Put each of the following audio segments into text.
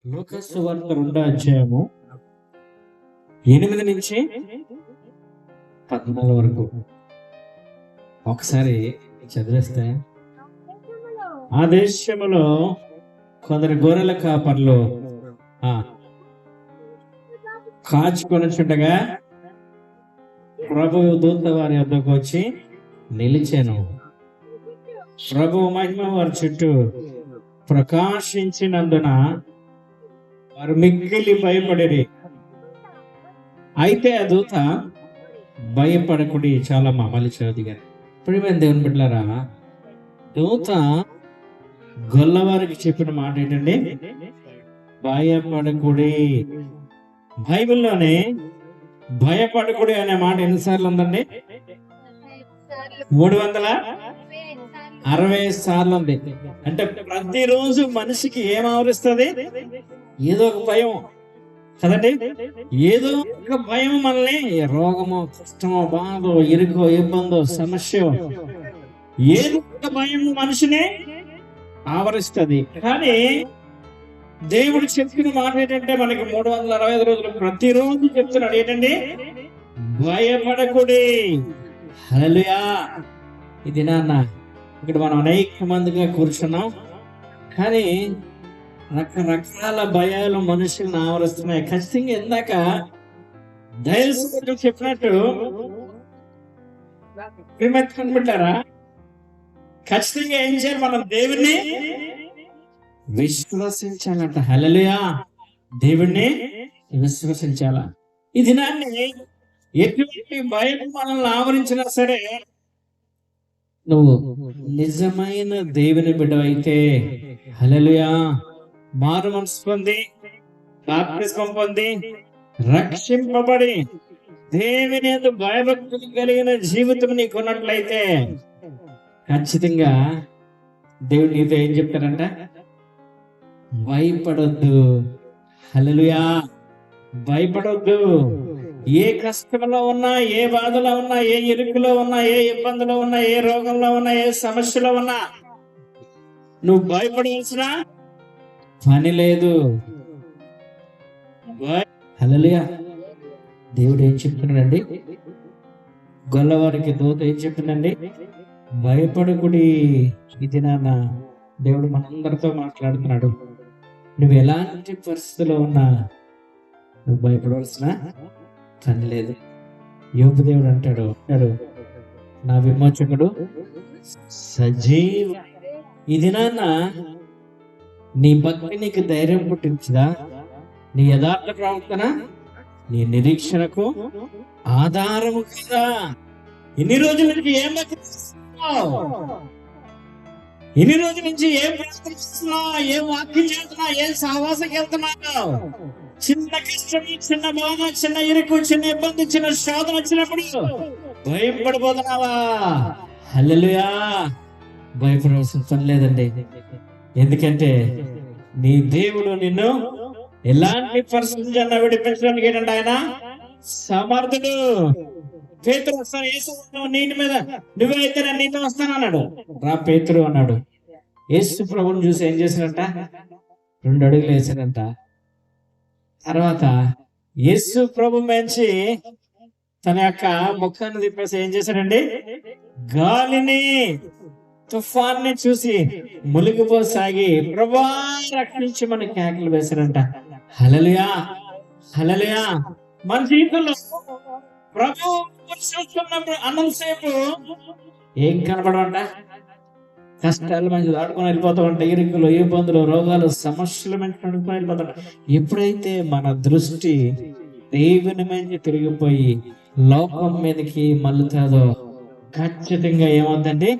లూకా సువార్త 2వ అధ్యాయము 8 నుంచి 14 వరకు ఒకసారి చదివేస్తే, ఆ దేశములో కొందరు గొర్రెల కాపర్లు కాచుకొనుచుండగా ప్రభువు దూత వారి వద్దకు వచ్చి నిలిచాను. ప్రభువు మహిమ వారి చుట్టూ ప్రకాశించినందున వారు మిక్కిలి భయపడిరి. అయితే ఆ దూత భయపడకుడి, చాలా మమ్మల్ని చదివారు. ఇప్పుడు దేవుని బిడ్డలారా, దూత గొల్లవారికి చెప్పిన మాట ఏంటండి? భయపడకుడి. బైబిల్లోనే భయపడకుడి అనే మాట ఎన్నిసార్లు ఉందండి? 365 సార్లు ఉంది. అంటే ప్రతిరోజు మనిషికి ఏం ఆవరిస్తుంది? ఏదో ఒక భయం కదండి. ఏదో ఒక భయం మనల్ని, రోగమో, కష్టమో, బాధో, ఇరుకో, ఇబ్బందో, సమస్య, ఏదో ఒక భయం మనిషిని ఆవరిస్తుంది. కానీ దేవుడు చెప్పిన మాట ఏంటంటే, మనకి 365 రోజులు ప్రతిరోజు చెప్తున్నాడు ఏంటండి? భయపడకుడి. హల్లెలూయా. ఇది నాన్న, ఇక్కడ మనం అనేక మందిగా కూర్చున్నాం, కానీ రకరకాల భయాలు మనుషులను ఆవరిస్తున్నాయి. ఖచ్చితంగా ఇందాక దయచేసి చెప్పినట్టు కనిపెట్టారా? ఖచ్చితంగా ఏం చేయాలి? మనం దేవుణ్ణి విశ్వసించాలంట. హల్లెలూయా. దేవుణ్ణి విశ్వసించాలా. ఈ దినాన్ని ఎటువంటి భయం మనల్ని ఆవరించినా సరే, నువ్వు నిజమైన దేవుని బిడ్డవైతే, హల్లెలూయా, మారు మనసు పొంది, బాప్తిస్మం పొంది, రక్షింపబడి దేవుని యందు భయభక్తులు కలిగిన జీవితం నీకున్నట్లయితే, ఖచ్చితంగా దేవుడు నీతో ఏం చెప్తారంట? భయపడొద్దు. హల్లెలూయా. భయపడొద్దు. ఏ కష్టంలో ఉన్నా, ఏ బాధలో ఉన్నా, ఏ ఇరుకులో ఉన్నా, ఏ ఇబ్బందులో ఉన్నా, ఏ రోగంలో ఉన్నా, ఏ సమస్యలో ఉన్నా, నువ్వు భయపడాల్సిన పని లేదు. హల్లెలూయా. దేవుడు ఏం చెప్తున్నాడండి? గొల్లవారికి దూత ఏం చెప్తుందండి? భయపడకుడి. ఇది నాన్న, దేవుడు మనందరితో మాట్లాడుతున్నాడు. నువ్వు ఎలాంటి పరిస్థితిలో ఉన్నా నువ్వు భయపడవలసిన పని లేదు. యోబు దేవుడు అంటాడు, నా విమోచకుడు సజీవ. ఇది నాన్న, నీ భక్తి నీకు ధైర్యం పుట్టించదా? నీ యథార్థ ప్రవర్తన నీ నిరీక్షణకు ఆధారము కదా. ఇన్ని రోజుల నుంచి ఏం భక్తి చేస్తున్నావు? ఇన్ని రోజుల నుంచి ఏం ప్రవర్తిస్తున్నావు? ఏం వాక్యం చేస్తున్నావు? ఏం సహవాసకి వెళ్తున్నావు? చిన్న కష్టం, చిన్న బాధ, చిన్న ఇరుకు, చిన్న ఇబ్బంది, చిన్న శోధన వచ్చినప్పుడు భయపడిపోతున్నావా? హల్లెలూయా. భయపడవలసిన పని లేదండి. ఎందుకంటే నీ దేవుడు నిన్ను ఎలాంటి పరిస్థితి అన్న విడిపించడానికి ఏంటంటే ఆయన సమర్థుడు. పేతురు వస్తాను, యేసు నీటి మీద, నువ్వైతే నేను నీతో వస్తాను అన్నాడు. రా పేతురు అన్నాడు. యేసు ప్రభువుని చూసి ఏం చేశాడంట? 2 అడుగులు వేసాడంట. తర్వాత యేసు ప్రభు మంచి తన యొక్క ముఖాన్ని తిప్పేసి ఏం చేశాడండి? గాలిని, తుఫాన్ని చూసి మునిగిపోసాగి ప్రభువా రక్షించి మన కేకలు వేశాడంట. హల్లెలూయా. హల్లెలూయా. మన జీవితంలో ప్రభు చూస్తున్నప్పుడు అన్నంతసేపు ఏం కనపడమంట? కష్టాలు మంచి దాటుకొని వెళ్ళిపోతామంట. ఇరుకులు, ఇబ్బందులు, రోగాలు, సమస్యలు మంచి నడుపుకొని వెళ్ళిపోతాం. ఎప్పుడైతే మన దృష్టి దేవుని మీద తిరిగిపోయి లోకం మీదకి మళ్ళుతాదో, ఖచ్చితంగా ఏమవుతుందండి?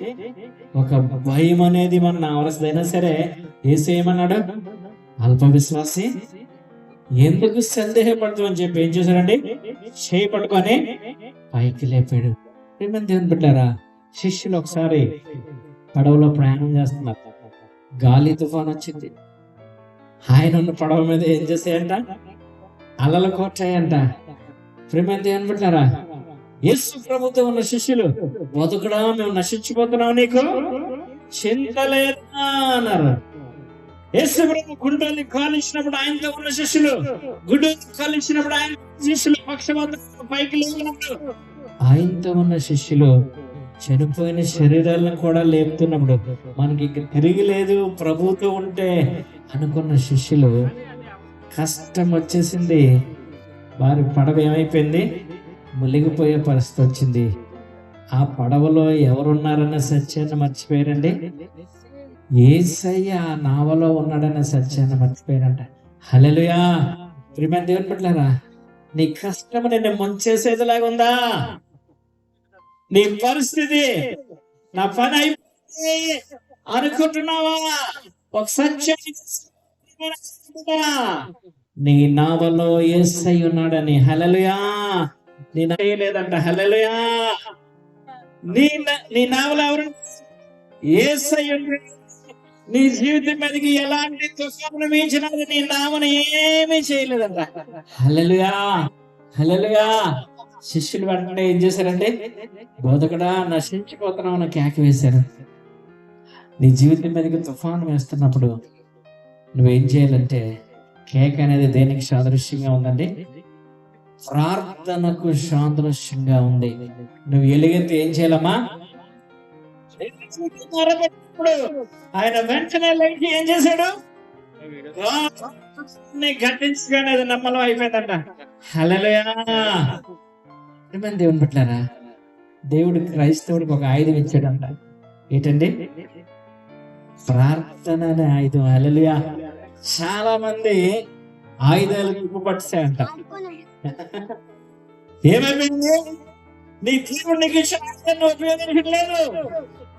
ఒక భయం అనేది మన ఆవరిస్తుందైనా సరే. యేసు ఏమన్నాడు? అల్ప విశ్వాసి, ఎందుకు సందేహపడతావు అని చెప్పి ఏం చేశాడండి? చేయి పట్టుకొని పైకి లేపాడు. ఏమని దేవుని బిడ్డారా, శిష్యులు ఒకసారి పడవలో ప్రయాణం చేస్తున్నారు. గాలి తుఫాన్ వచ్చింది. ఆయన ఉన్న పడవ మీద ఏం చేసాయంట? అలలు కొట్టాయంట. ప్రేమని దేవుని బిడ్డారా, యేసు ప్రభుతో ఉన్న శిష్యులు, బతుకుడా మేము నశించిపోతున్నాం, నీకు చింత లేదా అన్నారు. యేసు ప్రభు గుండెల్ని కాలించినప్పుడు ఆయనతో ఉన్న శిష్యులు, గుడ్డల్ని కాలించినప్పుడు ఆయన శిష్యులు పక్షవాతం పైకి లేచినప్పుడు ఆయనతో ఉన్న శిష్యులు చనిపోయిన శరీరాలను కూడా లేపుతున్నప్పుడు మనకి ఇక తిరిగి లేదు ప్రభుతో ఉంటే అనుకున్న శిష్యులు కష్టం వచ్చేసింది. వారి పడవ ఏమైపోయింది? మునిగిపోయే పరిస్థితి వచ్చింది. ఆ పడవలో ఎవరున్నారన్న సత్యాన్ని మర్చిపోయారండి. యేసయ్య ఆ నావలో ఉన్నాడన్న సత్యాన్ని మర్చిపోయారంట. హల్లెలూయా. ప్రియమైన దేవుని బిడ్డలారా, నీ కష్టం నిన్ను ముంచేసేదిలాగా ఉందా? నీ పరిస్థితి నా పని అయిపోయింది అనుకుంటున్నావా? ఒక సత్యాన్ని నీ నావలో యేసయ్య ఉన్నాడని. హల్లెలూయా. నీ లేదంట. హల్లెలూయా. నీ నావలో ఎవరు? యేసయ్య. నీ జీవితం మీదకి ఎలాంటి తుఫాను మించినా నీ నామను ఏమీ చేయలేదంట. హల్లెలూయా. హల్లెలూయా. శిష్యులు వెంటనే ఏం చేశారంటే, బోధకుడా నశించిపోతున్నావు అని కేక వేశారు. నీ జీవితం మీదకి తుఫాను వేస్తున్నప్పుడు నువ్వేం చేయాలంటే, కేక అనేది దేనికి సాదృశ్యంగా ఉందండి? ప్రార్థనకు సాదృశ్యంగా ఉంది. నువ్వు ఎలుగెత్తి ఏం చేయాలమ్మా? ఆయన వెంటనే లేచి ఏం చేశాడు? గట్టించగానే అది నమ్మలం అయిపోయిందంట. హల్లెలూయా. దేవుని బిడ్డలారా, దేవుడు క్రైస్తవుడికి ఒక ఆయుధం ఇచ్చాడంట. ఏంటండి? ప్రార్థన అనే ఆయుధం. హల్లెలూయా. చాలా మంది ఆయుధాలు పట్టాయంట. ఏమైపోయింది? నీ దేవుడు నీకు ఇచ్చిన ఆయుధాన్ని ఉపయోగించట్లేదు.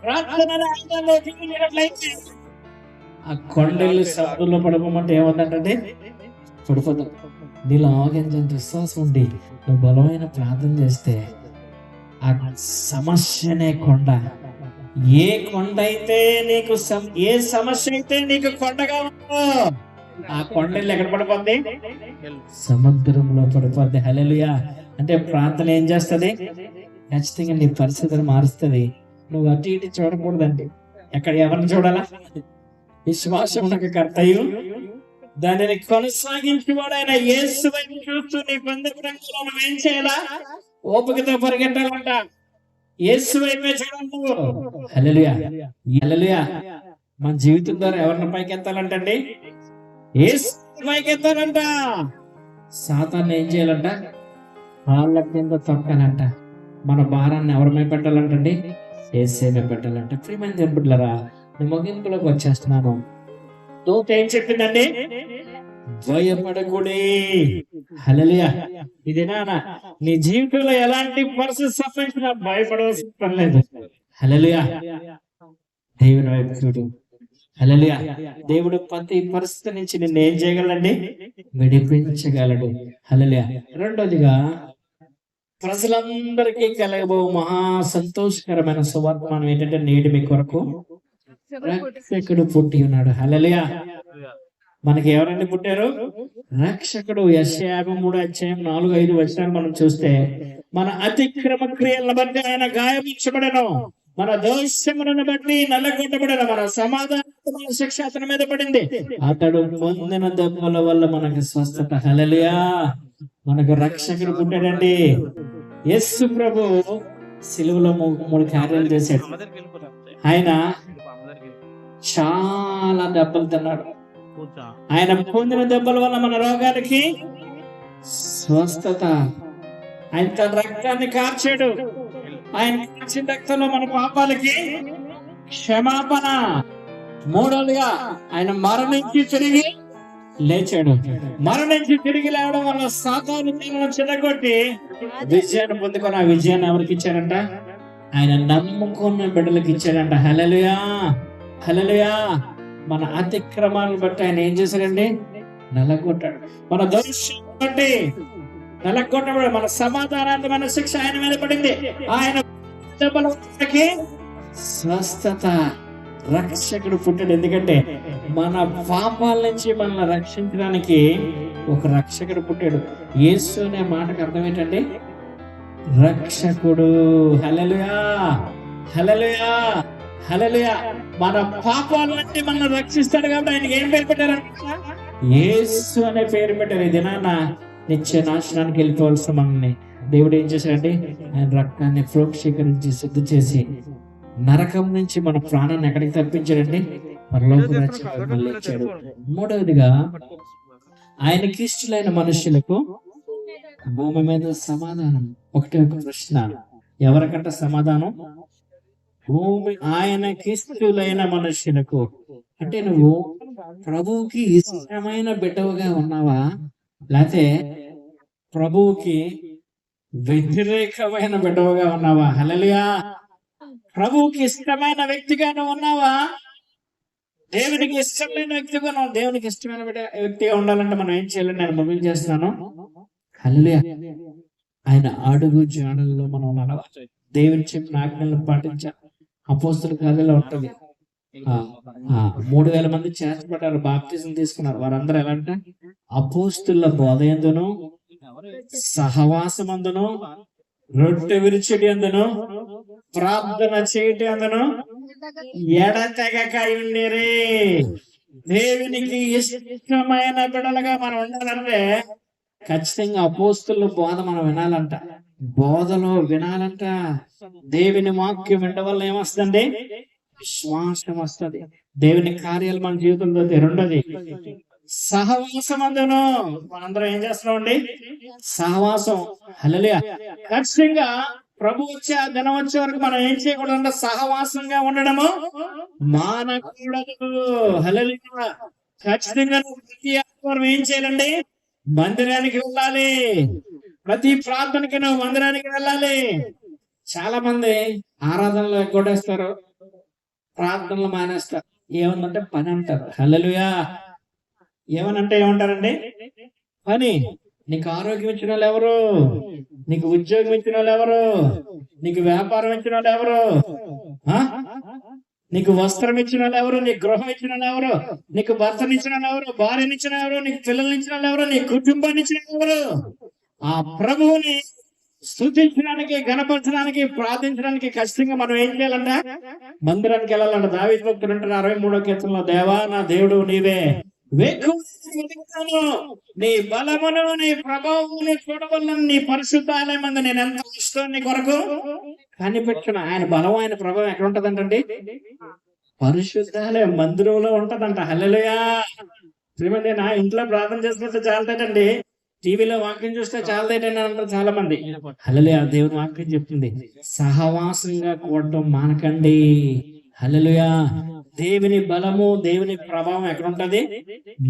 ప్రార్థన అనే ఆయుధాన్ని ఉపయోగించినట్లయితే ఆ కొండలు సముద్రంలో పడిపోమంటే ఏమందంటే పడిపోతాం. నీలో ఆవగించేంత విశ్వాసం ఉండి నువ్వు బలమైన ప్రార్థన చేస్తే ఆ సమస్యనే కొండ. ఏ కొండ అయితే నీకు ఏ సమస్య అయితే నీకు కొండగా ఉందో ఆ కొండలు ఎక్కడ పడిపోద్ది? సముద్రంలో పడిపోద్ది. హల్లెలూయా. అంటే ప్రార్థన ఏం చేస్తుంది? ఖచ్చితంగా నీ పరిస్థితిని మారుస్తుంది. నువ్వు అటు ఇటు చూడకూడదండి. ఎక్కడ ఎవరిని చూడాలా? విశ్వాసం కర్తయు దానిని కొనసాగించేవాడు ఆయన యేసు వైపు చూస్తూ నీ పందెరంగంలో నువ్వేం చేయాలా? ఓపికతో పరిగెట్టాలంట. యేసు వైపే చూడండి. హల్లెలూయా. హల్లెలూయా. మన జీవితం ద్వారా ఎవరిని పైకెత్తాలంటండి? యేసు పైకెత్తాలంట. సాతాన్ని ఏం చేయాలంట? వాళ్ళ కింద తొక్కాలంట. మన భారాన్ని ఎవరి మీద పెట్టాలంటండి? యేసే మీద పెట్టాలంట. ప్రియమైన దేవుని బిడ్డలారా, ముగింపులోకి వచ్చేస్తున్నాను. దూత ఏం చెప్పిందండి? భయపడకూడే. హల్లెలూయా. ఇదేనా నీ జీవితంలో ఎలాంటి పరిస్థితి సంబంధించిన భయపడవలసిన పని లేదు. హల్లెలూయా. దేవుని వైపు చూడు. హల్లెలూయా. దేవుడు ప్రతి పరిస్థితి నుంచి నిన్ను ఏం చేయగలండి? విడిపించగలడు. హల్లెలూయా. రెండోదిగా, ప్రజలందరికీ కలగబో మహా సంతోషకరమైన సువర్తమానం ఏంటంటే, నేడు మీ కొరకు రక్షకుడు పుట్టి ఉన్నాడు. హల్లెలూయా. మనకి ఎవరండి పుట్టారు? రక్షకుడు. యెషయా 53:4-5 మనం చూస్తే, మన అతిక్రమ క్రియలను బట్టి ఆయన గాయపరచబడెను, మన దోషములను బట్టి నల్లగొట్టబడెను, మన సమాధాన శిక్ష అతని మీద పడింది, అతడు పొందిన దెబ్బల వల్ల మనకు స్వస్థత. హల్లెలూయా. మనకు రక్షకుడు పుట్టాడండి. యేసు ప్రభు సిలువలో 3 కార్యాలు చేశాడు. ఆయన చాలా దెబ్బలు తిన్నాడు. ఆయన పొందిన దెబ్బల వల్ల మన రోగాలకి స్వస్థత. ఆయన తన రక్తాన్ని కార్చాడు. ఆయన కార్చిన రక్తంలో మన పాపాలకి క్షమాపణ. మూడోదిగా, ఆయన మరణించి తిరిగి లేచాడు. మరణించి తిరిగి లేవడం వల్ల సాతాను చిన్నగొట్టి విజయాన్ని పొందుకొని, ఆ విజయాన్ని ఎవరికి ఇచ్చాడంట? ఆయన నమ్ముకున్న బిడ్డలకు ఇచ్చాడంట. హల్లెలూయా. హల్లెలూయా. మన అతిక్రమాలను బట్టి ఆయన ఏం చేశాడండి? నలగొట్టాడు. మన దోషం బట్టి నలగొట్టబడి మన సమాధానాన్ని, మన శిక్ష ఆయన మీద పడింది. ఆయన స్వస్థత. రక్షకుడు పుట్టాడు. ఎందుకంటే మన పాపాల నుంచి మనల్ని రక్షించడానికి ఒక రక్షకుడు పుట్టాడు. యేసు అనే మాటకు అర్థం ఏంటండి? రక్షకుడు. హల్లెలూయా. హల్లెలూయా. హల్లెలూయా. మన పాపాల నుండి మనల్ని రక్షిస్తాడు కాబట్టి ఆయనకి ఏం పేరు పెట్టారంట? యేసు అనే పేరు పెట్టారు. ఈ దినాన నిత్య నాశనానికి వెళ్ళిపోవాల్సిన మనల్ని దేవుడు ఏం చేశాడంటే ఆయన రక్తాన్ని ప్రోక్షీకరించి సిద్ధి చేసి నరకం నుంచి మన ప్రాణాన్ని ఎక్కడికి తప్పించాడండి? పరలోక రాజ్యానికి మళ్ళీ ఇచ్చాడు. మూడవదిగా ఆయనకి ఇష్టలైన మనుషులకు భూమి మీద సమాధానం. ఒకటే ఒక ప్రశ్న, ఎవరికంట సమాధానం? భూమి ఆయనకి ఇష్టలైన మనుషులకు. అంటే నువ్వు ప్రభువుకి ఇష్టమైన బిడ్డవుగా ఉన్నావా, లేకపోతే ప్రభువుకి వ్యతిరేకమైన బిడ్డవుగా ఉన్నావా? హల్లెలూయా. ప్రభువుకి ఇష్టమైన వ్యక్తిగా నువ్వు ఉన్నావా? దేవునికి ఇష్టమైన వ్యక్తిగా ఉన్నావు. దేవునికి ఇష్టమైన వ్యక్తిగా ఉండాలంటే మనం ఏం చేయాలని నేను మొదలు చేస్తున్నాను. హల్లెలూయా. ఆయన అడుగు జాడల్లో మనం నడవాలి. దేవుని చెప్పిన ఆజ్ఞలను పాటించాలి. అపోస్తుల కార్యాల్లో ఉంటది. 3000 మంది చేర్చబడ్డారు, బాప్తిజం తీసుకున్నారు. వారందరూ ఎలా అంటే అపోస్తుల బోధ యందును సహవాసమందును రొట్టె విరుచుడి అందును ప్రార్థన చేయటి అందును ఎడతెగక ఉండేరే. దేవునికి ఇష్టమైన బిడ్డలుగా మనం ఉండాలంటే ఖచ్చితంగా అపోస్తుల బోధ మనం వినాలంట. బోధలో వినాలంట. దేవుని వాక్యం వినడం వల్ల ఏమొస్తుందండి? విశ్వాసం వస్తుంది. దేవుని కార్యాలు మన జీవితంలో. రెండోది సహవాసం. అందును మనందరం ఏం చేస్తున్నాం అండి? సహవాసం. హల్లెలూయా. ఖచ్చితంగా ప్రభు వచ్చే ఆ దినం వచ్చే వరకు మనం ఏం చేయకూడదు? సహవాసంగా ఉండడము మానకూడదు. హల్లెలూయా. ఖచ్చితంగా ప్రతి ఆదివారం ఏం చేయాలండి? మందిరానికి వెళ్ళాలి. ప్రతి ప్రార్థనకి నువ్వు మందిరానికి వెళ్ళాలి. చాలా మంది ఆరాధనలు ఎగ్గొట్టేస్తారు, ప్రార్థనలు మానేస్తారు. ఏమన్నంటే పని అంటారు. హల్లెలూయా. ఏమనంటే ఏమంటారండి? పని. నీకు ఆరోగ్యం ఇచ్చిన వాళ్ళు ఎవరు? నీకు ఉద్యోగం ఇచ్చిన వాళ్ళు ఎవరు? నీకు వ్యాపారం ఇచ్చిన వాళ్ళు ఎవరు? నీకు వస్త్రం ఇచ్చిన వాళ్ళు ఎవరు? నీకు గృహం ఇచ్చిన వాళ్ళు ఎవరు? నీకు భర్తనిచ్చిన వాళ్ళు ఎవరు? భార్యనిచ్చిన ఎవరు? నీకు పిల్లల్ని ఇచ్చిన వాళ్ళు ఎవరు? నీ కుటుంబాన్ని ఇచ్చిన ఎవరు? ఆ ప్రభువుని స్తుతించడానికి, గణపరచడానికి, ప్రార్థించడానికి ఖచ్చితంగా మనం ఏం చేయాలంట? మందిరానికి వెళ్ళాలంట. దావీదు భక్తుడు అంటారు 63వ కీర్తనలో, దేవా నా దేవుడు నీవే, నీ బలమును నీ ప్రభావమును చూడవల్లని నీ పరిశుద్ధాలయం మందు నేను ఎంత ఇష్టం నీ కొరకు కనిపెట్టిన. ఆయన బలం, ఆయన ప్రభావం ఎక్కడ ఉంటదంటండి? పరిశుద్ధాలయం మందిరంలో ఉంటదంట. హల్లెలూయా. శ్రీమంది నా ఇంట్లో ప్రార్థన చేసుకుంటే చాలదేటండి, టీవీలో వాక్యం చూస్తే చాలదేటండి అంటారు చాలా మంది. హల్లెలూయా. దేవుని వాక్యం చెప్తుంది సహవాసంగా కూడటం మానకండి. హల్లెలూయా. దేవుని బలము, దేవుని ప్రభావం ఎక్కడ ఉంటది?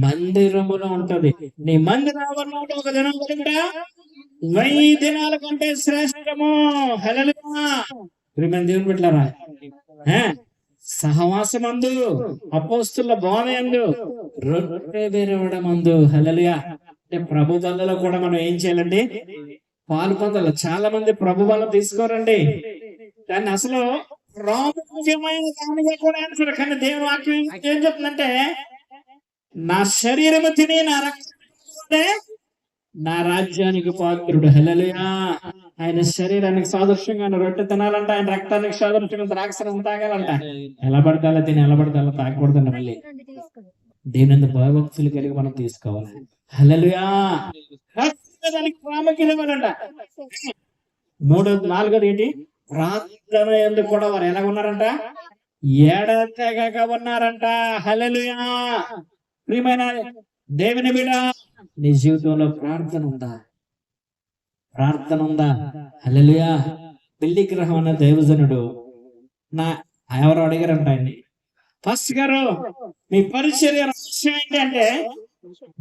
మందిరములో ఉంటది. నీ మందిరంలో ఒక దినం కూడా 1000 దినాల కంటే శ్రేష్టము. హల్లెలూయా. దేవుని బిడ్డలారా, సహవాసమందు, అపోస్తుల బోధ యందు, రొట్టె విరవడమందు. హల్లెలూయా. అంటే ప్రభు బలలో కూడా మనం ఏం చేయాలండి? పాలు పొందాలి. చాలా మంది ప్రభు బలం తీసుకోరండి. దాన్ని అసలు ప్రాముఖ్యమైన దానిగా కూడా అంటారు. కానీ దేవుని వాక్యం ఏం చెప్తుందంటే, నా శరీరము తిని నా రక్తం నా రాజ్యానికి పాత్రుడు. హల్లెలూయా. ఆయన శరీరానికి సాదృశ్యంగా రొట్టె తినాలంట, ఆయన రక్తానికి సాదృశ్యంగా ద్రాక్షరసం తాగాలంట. ఎలా పడితే అలా తిని, ఎలా పడితే అలా తాగకూడదండి. మళ్ళీ దేవుని భయభక్తులు కలిగి మనం తీసుకోవాలి. హల్లెలూయా. దానికి ప్రాముఖ్యత ఇవ్వాలంట. 4వది ఏంటి? ప్రార్థన ఎందుకు కూడా వారు ఎలా ఉన్నారంట? ఎడతెగక ఉన్నారంట. హల్లెలూయా. ప్రియమైన దేవుని బిడ్డ, నీ జీవితంలో ప్రార్థన ఉందా? ప్రార్థన ఉందా? హల్లెలూయా. పెళ్లి గ్రహం అన్న దైవజనుడు ఎవరు అడిగారంట ఆయన్ని, ఫస్ట్ గారు మీ పరిచర్య రహస్యం ఏంటి అంటే,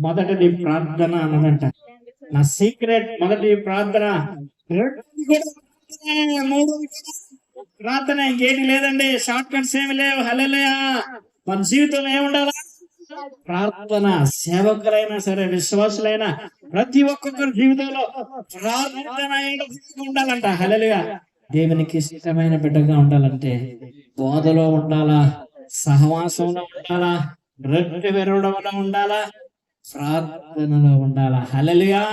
మొదటిది ప్రార్థన అన్నదంట. నా సీక్రెట్ మొదటి ప్రార్థన. ప్రార్థన ఇంకేటి లేదండి, షార్ట్ కట్స్ ఏమి లేవు. హల్లెలూయా. మన జీవితంలో ఏముండాలా? ప్రార్థన. సేవకులైనా సరే, విశ్వాసులైనా ప్రతి ఒక్కొక్కరి జీవితంలో ప్రార్థన ఉండాలంట. హల్లెలూయా. దేవునికి ఇష్టమైన బిడ్డగా ఉండాలంటే బోధలో ఉండాలా, సహవాసంలో ఉండాలా, రొట్టె విరవడంలో ఉండాలా, ప్రార్థనలో ఉండాలా. హల్లెలూయా.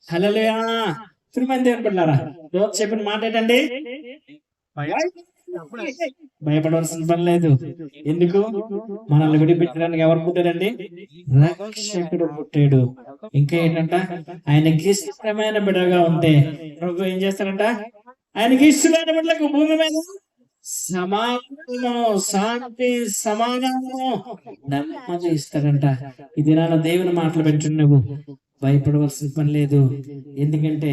హల్లెలూయా. శ్రీమంది దేవుని బిడ్డలారా, రోజు చెప్పిన మాట ఏంటండి? భయపడవలసిన పని లేదు. ఎందుకు? మనల్ని విడిపించడానికి ఎవరు పుట్టారండి? రక్షకుడు పుట్టాడు. ఇంకా ఏంటంట? ఆయనకి ఇష్టమైన బిడ్డగా ఉంటే ప్రభు ఏం చేస్తారంట? ఆయనకి ఇష్టమైన బిడ్డలకు భూమి మీద సమాధానము, శాంతి, సమాధానము, నెమ్మది ఇస్తాడంట. ఈ దినాన దేవుని మాటలు పెంచు, నువ్వు భయపడవలసిన పని లేదు. ఎందుకంటే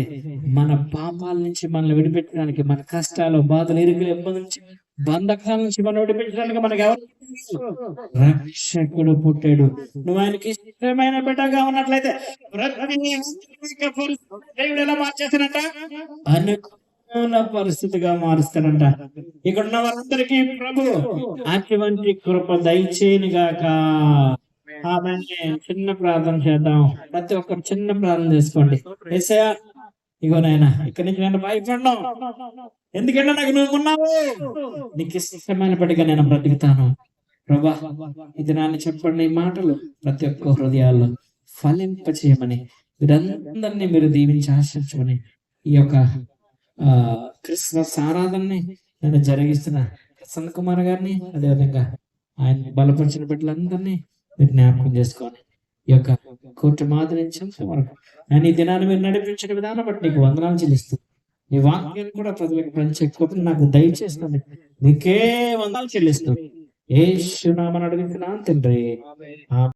మన పాపాల నుంచి మనల్ని విడిపించడానికి, మన కష్టాలు, బాధలు, ఇరుకులు, ఇబ్బంది నుంచి, బంధకాల నుంచి మనం విడిపించడానికి మనకు ఎవరు? రక్షకుడు పుట్టాడు. నువ్వు ఆయనకి ఇష్టమైన బిడ్డగా ఉన్నట్లయితే ప్రతి దేవుడు ఎలా మార్చేస్తాడంట? అనుకూల పరిస్థితిగా మారుస్తాడంట. ఇక్కడ ఉన్న వారందరికీ ప్రభు అటువంటి కృప దయచేయను గాక. చిన్న ప్రార్థన చేద్దాం. ప్రతి ఒక్కరు చిన్న ప్రార్థన చేసుకోండి. యేసయ్యా, ఇగో నాయనా, ఇక్కడి నుంచి నేను భయపడ్డాను. ఎందుకంటే నాకు నువ్వు ఉన్నావు. నీకు ఇష్టమైన పడిగా నేను బ్రతుకుతాను. ప్రభా, ఇది నాన్న చెప్పండి ఈ మాటలు ప్రతి ఒక్క హృదయాల్లో ఫలింప చేయమని, మీరందరినీ మీరు దీవించి ఆశించమని, ఈ యొక్క క్రిస్మస్ ఆరాధనని నేను జరిగిస్తున్న ప్రసన్న కుమార్ గారిని, అదేవిధంగా ఆయన బలపరిచిన బిడ్డలందరినీ మీరు జ్ఞాపకం చేసుకోండి. ఈ యొక్క కోర్టు మాదిరి వరకు ఆయన ఈ దినాన్ని మీరు నడిపించిన విధానం బట్టి నీకు వందనాలు చెల్లిస్తుంది. నీ వాక్యాన్ని కూడా ప్రజలకు పంచే కృపను నాకు దయచేస్తుంది. నీకే వందనాలు చెల్లిస్తుంది. యేసు నామమున అడుగుతున్నాను తండ్రి.